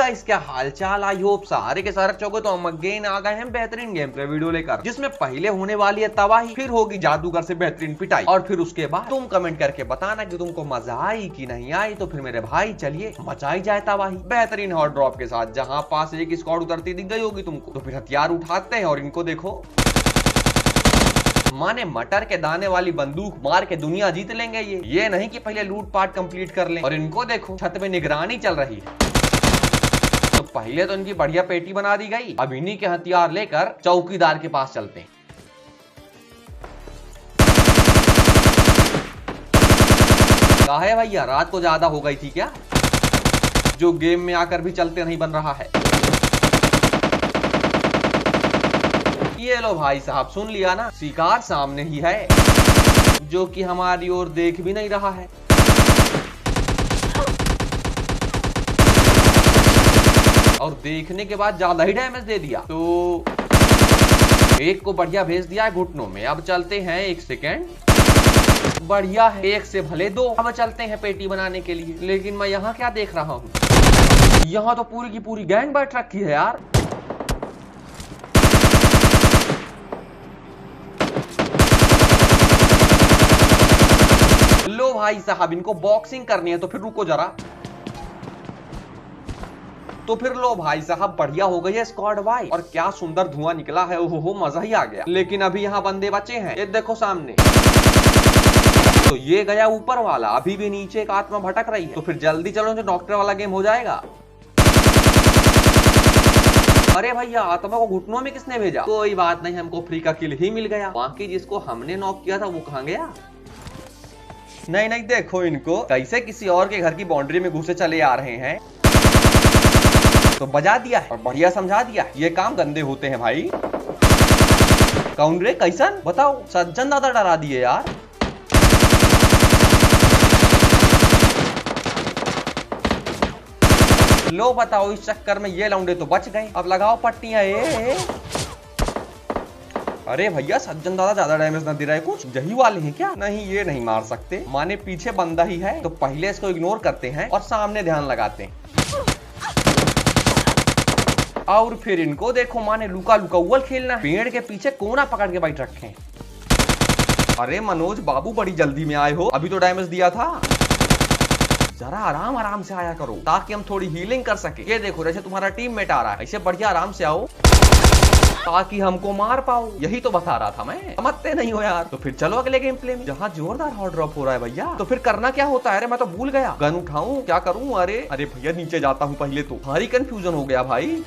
Guys क्या हालचाल, I hope सारे के सारे चौके तो हम अगेन आ गए हैं बेहतरीन गेम प्ले वीडियो लेकर, जिसमें पहले होने वाली है तबाही, फिर होगी जादूगर से बेहतरीन पिटाई, और फिर उसके बाद तुम कमेंट करके बताना कि तुमको मजा आई कि नहीं आई। तो फिर मेरे भाई चलिए मचाई जाए तबाही बेहतरीन हॉट ड्रॉप के साथ, जहाँ पास एक स्क्वाड उतरती दिख गई होगी तुमको। तो फिर हथियार उठाते हैं और इनको देखो, माने मटर के दाने वाली बंदूक मार के दुनिया जीत लेंगे। ये नहीं कि पहले लूट पाट कंप्लीट कर लें। और इनको देखो छत पे निगरानी चल रही है, तो पहले तो इनकी बढ़िया पेटी बना दी गई। अब इन्हीं के हथियार लेकर चौकीदार के पास चलते हैं। कहा है भैया, रात को ज्यादा हो गई थी क्या, जो गेम में आकर भी चलते नहीं बन रहा है। ये लो भाई साहब, सुन लिया ना, शिकार सामने ही है, जो कि हमारी ओर देख भी नहीं रहा है। और देखने के बाद ज्यादा ही डैमेज दे दिया, तो एक को बढ़िया भेज दिया है घुटनों में। अब चलते हैं, एक सेकेंड, बढ़िया है, एक से भले दो। अब चलते हैं पेटी बनाने के लिए। लेकिन मैं यहाँ क्या देख रहा हूँ, यहाँ तो पूरी की पूरी गैंग बैठ रखी है यार। लो भाई साहब, इनको बॉक्सिंग करनी है, तो फिर रुको जरा। तो फिर लो भाई साहब, बढ़िया हो गई है स्क्वाड वाई, और क्या सुंदर धुआं निकला है, ओहो मजा ही आ गया। लेकिन अभी यहाँ बंदे बचे हैं, ये देखो सामने। तो ये गया ऊपर वाला, अभी भी नीचे एक आत्मा भटक रही है। तो फिर जल्दी चलो, जो डॉक्टर वाला गेम हो जाएगा। अरे भैया, आत्मा को घुटनों में किसने भेजा? कोई बात नहीं, हमको फ्री का किल ही मिल गया। बाकी जिसको हमने नॉक किया था वो कहाँ गया? नहीं नहीं, देखो इनको कैसे किसी और के घर की बाउंड्री में घुसे चले आ रहे हैं। तो बजा दिया है और बढ़िया समझा दिया। ये काम गंदे होते हैं भाई। कौन रे, कैसन बताओ? सज्जन दादा डरा दिए यार। लो बताओ, इस चक्कर में ये लौंडे तो बच गए। अब लगाओ पट्टियां। अरे भैया, सज्जन दादा ज्यादा डैमेज ना दे रहा है कुछ? यही वाले हैं क्या? नहीं, ये नहीं मार सकते, माने पीछे बंदा ही है। तो पहले इसको इग्नोर करते हैं और सामने ध्यान लगाते हैं। और फिर इनको देखो, माने लुका लुकाउल खेलना है। पेड़ के पीछे कोना पकड़ के बैठ रखे हैं। अरे मनोज बाबू, बड़ी जल्दी में आए हो, अभी तो डैमेज दिया था। जरा आराम आराम से आया करो, ताकि हम थोड़ी हीलिंग कर सके। ये देखो, जैसे तुम्हारा टीममेट आ रहा है, ऐसे बढ़िया आराम से आओ, ताकि हमको मार पाओ। यही तो बता रहा था मैं, समझते नहीं हो यार। तो फिर चलो अगले गेम प्ले में, जहाँ जोरदार हॉट ड्रॉप हो रहा है भैया। तो फिर करना क्या होता है? अरे मैं तो भूल गया, गन उठाऊं क्या करूं? अरे भैया, नीचे जाता हूँ पहले। तो भारी कंफ्यूजन हो गया भाई।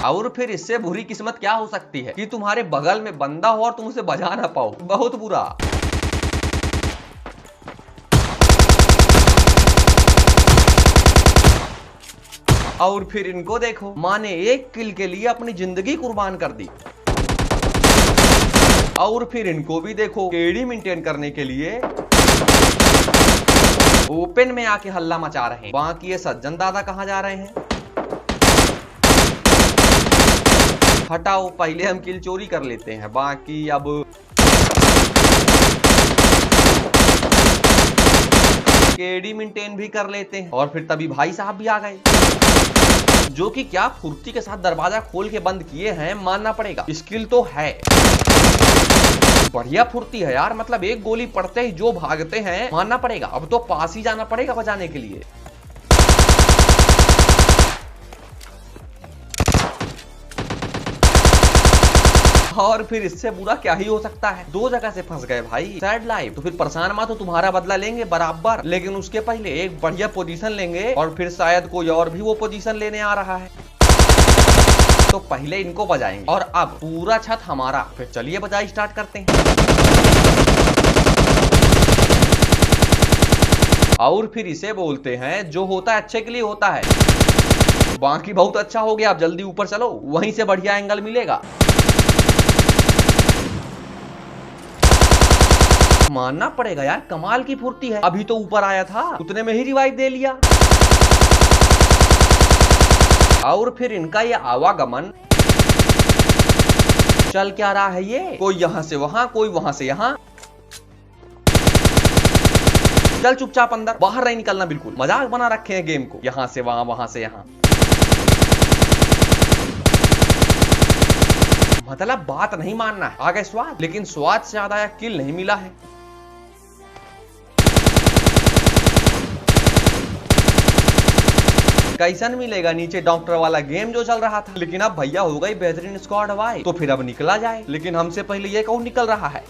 और फिर इससे बुरी किस्मत क्या हो सकती है कि तुम्हारे बगल में बंदा हो और तुम उसे बजा ना पाओ। बहुत बुरा। और फिर इनको देखो, माने एक किल के लिए अपनी जिंदगी कुर्बान कर दी। और फिर इनको भी देखो, केडी मेंटेन करने के लिए ओपन में आके हल्ला मचा रहे हैं। बाकी ये सज्जन दादा कहां जा रहे हैं? हटाओ, पहले हम किल चोरी कर लेते हैं। बाकी अब केडी मेंटेन भी कर लेते हैं। और फिर तभी भाई साहब भी आ गए, जो कि क्या फुर्ती के साथ दरवाजा खोल के बंद किए हैं, मानना पड़ेगा। स्किल तो है, बढ़िया फुर्ती है यार। मतलब एक गोली पड़ते ही जो भागते हैं, मानना पड़ेगा। अब तो पास ही जाना पड़ेगा बचाने के लिए। और फिर इससे बुरा क्या ही हो सकता है? दो जगह से फंस गए भाई, सैड लाइफ। तो फिर परेशान मत हो, तुम्हारा बदला लेंगे बराबर। लेकिन उसके पहले एक बढ़िया पोजीशन लेंगे, और फिर शायद कोई और भी वो पोजीशन लेने आ रहा है। तो पहले इनको बजाएंगे, और अब पूरा छत हमारा। फिर चलिए बजाई स्टार्ट करते हैं। और फिर इसे बोलते हैं, जो होता है अच्छे के लिए होता है। बाकी बहुत अच्छा हो गया, अब जल्दी ऊपर चलो, वहीं से बढ़िया एंगल मिलेगा। मानना पड़ेगा यार, कमाल की फुर्ती है। अभी तो ऊपर आया था, उतने में ही रिवाइव दे लिया। और फिर इनका ये आवागमन चल क्या रहा है? ये कोई यहाँ से वहां, कोई वहां से यहाँ। चल चुपचाप अंदर, बाहर नहीं निकलना बिल्कुल। मजाक बना रखे हैं गेम को, यहाँ से वहां, वहां से यहाँ। मतलब बात नहीं मानना है, आ गए स्वाद, लेकिन स्वाद से ज्यादा किल नहीं मिला है। कैसन मिलेगा नीचे डॉक्टर वाला गेम जो चल रहा था। लेकिन अब भैया हो गई बेहतरीन स्क्वाड वाई, तो फिर अब निकला जाए। लेकिन हमसे पहले ये कौन निकल रहा है?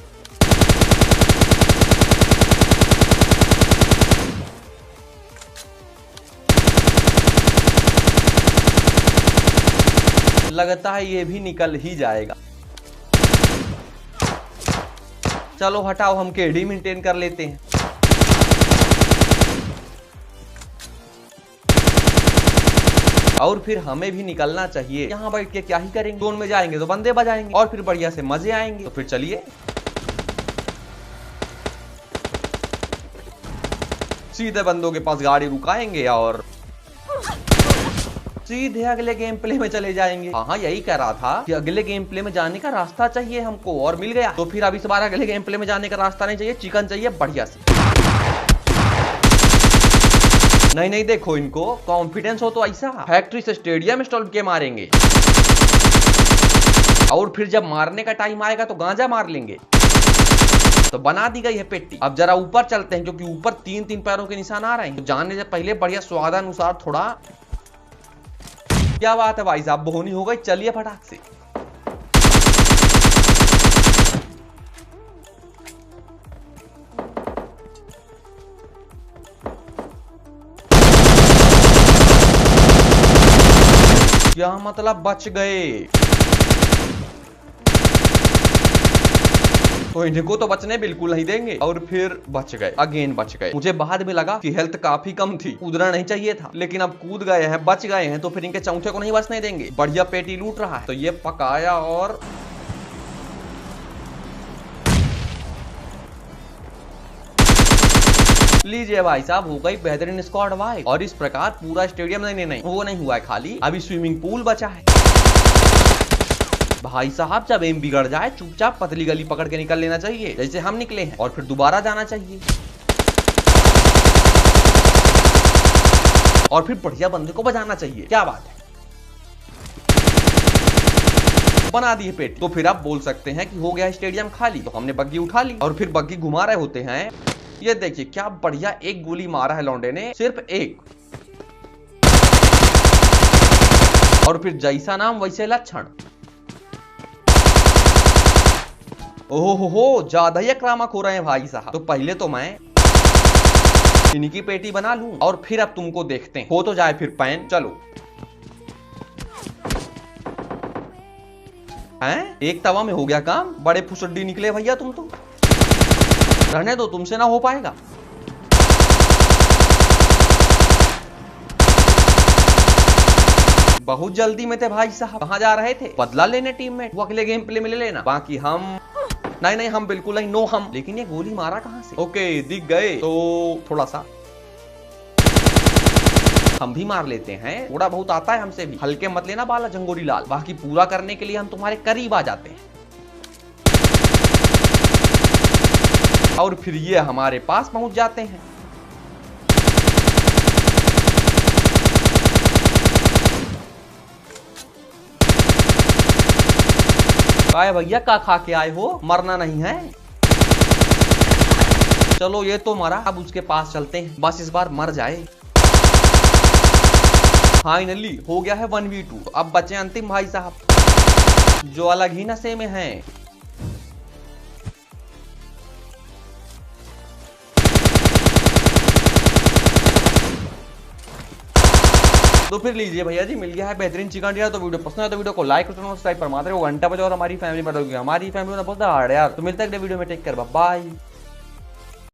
लगता है ये भी निकल ही जाएगा। चलो हटाओ, हम केडी मेंटेन कर लेते हैं। और फिर हमें भी निकलना चाहिए। यहाँ बैठ के क्या ही करेंगे, जोन में जाएंगे तो बंदे बजाएंगे और फिर बढ़िया से मजे आएंगे। तो फिर चलिए सीधे बंदों के पास गाड़ी रुकाएंगे और सीधे अगले गेम प्ले में चले जाएंगे। हाँ, यही कह रहा था कि अगले गेम प्ले में जाने का रास्ता चाहिए हमको, और मिल गया। तो फिर अब इस बार अगले गेम प्ले में जाने का रास्ता नहीं चाहिए, चिकन चाहिए बढ़िया से। नहीं नहीं, देखो इनको कॉन्फिडेंस हो तो ऐसा फैक्ट्री से स्टेडियम इंस्टॉल के मारेंगे, और फिर जब मारने का टाइम आएगा तो गांजा मार लेंगे। तो बना दी गई है पेटी। अब जरा ऊपर चलते हैं, क्योंकि ऊपर तीन तीन पैरों के निशान आ रहे हैं। तो जाने से पहले बढ़िया स्वादानुसार थोड़ा। क्या बात है भाई साहब, बोहनी हो गई। चलिए फटाक से। क्या मतलब बच गए? तो इनको तो बचने बिल्कुल नहीं देंगे, और फिर बच गए, अगेन बच गए। मुझे बाद में लगा कि हेल्थ काफी कम थी, कूदना नहीं चाहिए था, लेकिन अब कूद गए हैं, बच गए हैं, तो फिर इनके चौथे को नहीं बचने देंगे। बढ़िया पेटी लूट रहा है, तो ये पकाया और लीजिए भाई साहब, हो गई बेहतरीन स्क्वाड वाई। और इस प्रकार पूरा स्टेडियम नहीं वो नहीं हुआ है, खाली अभी स्विमिंग पूल बचा है। भाई साहब, जब एम बिगड़ जाए चुपचाप पतली गली पकड़ के निकल लेना चाहिए, जैसे हम निकले हैं, और फिर दोबारा जाना चाहिए, और फिर बढ़िया बंदे को बजाना चाहिए। क्या बात है, बना दी पेट। तो फिर आप बोल सकते हैं कि हो गया स्टेडियम खाली। तो हमने बग्गी उठा ली, और फिर बग्गी घुमा रहे होते हैं। ये देखिए क्या बढ़िया एक गोली मारा है लौंडे ने, सिर्फ एक, और फिर जैसा नाम वैसे लक्षण। ओहो हो, ज्यादा ही आक्रामक हो रहे हैं भाई साहब। तो पहले तो मैं इनकी पेटी बना लूं, और फिर अब तुमको देखते हैं, हो तो जाए फिर पैन। चलो हैं, एक तवा में हो गया काम। बड़े फुसड्डी निकले भैया तुम तो। रहने दो, तुमसे ना हो पाएगा। बहुत जल्दी में थे भाई साहब। कहां जा रहे थे? बदला लेने टीममेट, वो अगले गेम प्ले में ले लेना। बाकी हम नहीं, हम बिल्कुल नहीं, नो हम। लेकिन ये गोली मारा कहां से? ओके, दिख गए तो थोड़ा सा हम भी मार लेते हैं। थोड़ा बहुत आता है हमसे भी, हल्के मत लेना बाला जंगोरी लाल। बाकी पूरा करने के लिए हम तुम्हारे करीब आ जाते हैं, और फिर ये हमारे पास पहुंच जाते हैं। काय भैया, का खा के आए हो? मरना नहीं है। चलो ये तो मरा, अब उसके पास चलते हैं, बस इस बार मर जाए। फाइनली हो गया है 1v2। अब बचे अंतिम भाई साहब, जो अलग ही नशे में हैं। तो फिर लीजिए भैया जी, मिल गया है बेहतरीन चिकन डिनर। तो वीडियो पसंद है तो वीडियो को लाइक और सब्सक्राइब पर मात्र घंटा बजे, और हमारी फैमिली में बहुत यार। तो मिलता है अगले वीडियो में, टेक केयर, बाय।